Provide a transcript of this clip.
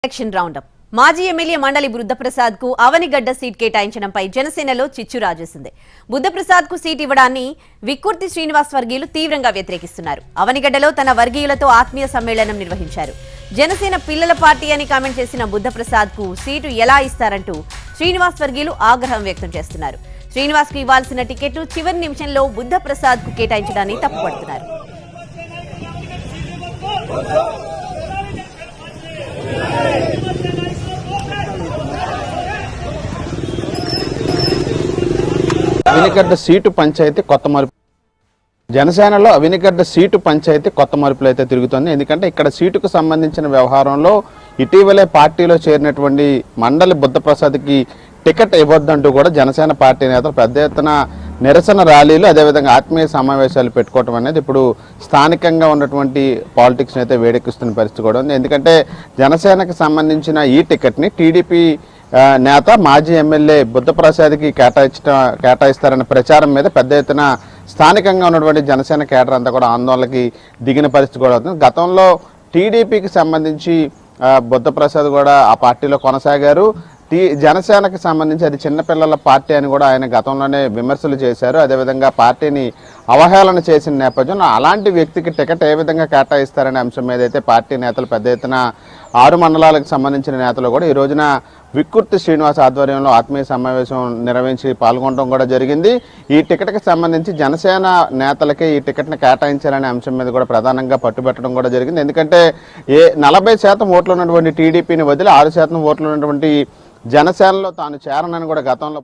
Election round up మాజీ MLA మండలి బుద్ధప్రసాద్ కు అవనిగడ్డ సీట్ కేటాయించడంపై జనసేనలో చిచ్చు రాజేసింది. బుద్ధప్రసాద్ కు సీట్ ఇవ్వడాన్ని విక్కుర్తి శ్రీనివాస్ వర్గీయులు తీవ్రంగా వ్యతిరేకిస్తున్నారు. అవనిగడ్డలో తన వర్గీయులతో ఆత్మీయ సమ్మేళనం నిర్వహించారు. జనసేన పిల్లల పార్టీ అని కామెంట్ చేసిన బుద్ధప్రసాద్ కు సీటు ఎలా ఇస్తారంటూ శ్రీనివాస్ వర్గీయులు ఆగ్రహం వ్యక్తం చేస్తున్నారు. శ్రీనివాస్ కు ఇవ్వాల్సిన టికెట్ చివరి నిమిషంలో బుద్ధప్రసాద్ కు కేటాయించడాన్ని తప్పుపడుతున్నారు. అవినిగడ్డ సీటు పంచాయతీ కొత్త మలుపు. జనసేనలో అవినిగడ్డ సీటు పంచాయతీ కొత్త మలుపులు అయితే తిరుగుతుంది. ఎందుకంటే ఇక్కడ సీటుకు సంబంధించిన వ్యవహారంలో ఇటీవలే పార్టీలో చేరినటువంటి మండలి బుద్ధప్రసాద్కి టికెట్ ఇవ్వద్దంటూ కూడా జనసేన పార్టీ నేతలు పెద్ద ఎత్తున నిరసన ర్యాలీలు అదేవిధంగా ఆత్మీయ సమావేశాలు పెట్టుకోవటం అనేది ఇప్పుడు స్థానికంగా ఉన్నటువంటి పాలిటిక్స్ అయితే వేడెక్కిస్తున్న పరిస్థితి కూడా ఉంది. ఎందుకంటే జనసేనకు సంబంధించిన ఈ టికెట్ని టీడీపీ నేత మాజీ ఎమ్మెల్యే బుద్ధప్రసాద్కి కేటాయిస్తారన్న ప్రచారం మీద పెద్ద ఎత్తున స్థానికంగా ఉన్నటువంటి జనసేన కేడర్ అంతా కూడా ఆందోళనకి దిగిన పరిస్థితి కూడా అవుతుంది. గతంలో టీడీపీకి సంబంధించి బుద్ధప్రసాద్ కూడా ఆ పార్టీలో కొనసాగారు. జనసేనకు సంబంధించి అది చిన్నపిల్లల పార్టీ అని కూడా ఆయన గతంలోనే విమర్శలు చేశారు. అదేవిధంగా పార్టీని అవహేళన చేసిన నేపథ్యంలో అలాంటి వ్యక్తికి టికెట్ ఏ విధంగా కేటాయిస్తారనే అంశం మీద అయితే పార్టీ నేతలు పెద్ద ఎత్తున 6 మండలాలకు సంబంధించిన నేతలు కూడా ఈ రోజున విక్కుర్తి శ్రీనివాస్ ఆధ్వర్యంలో ఆత్మీయ సమావేశం నిర్వహించి పాల్గొనడం కూడా జరిగింది. ఈ టికెట్కి సంబంధించి జనసేన నేతలకే ఈ టికెట్ని కేటాయించాలనే అంశం మీద కూడా ప్రధానంగా పట్టుబెట్టడం కూడా జరిగింది. ఎందుకంటే 40% ఓట్లు ఉన్నటువంటి టీడీపీని వదిలి 6% ఓట్లు ఉన్నటువంటి జనసేనలో తాను చేరనని కూడా గతంలో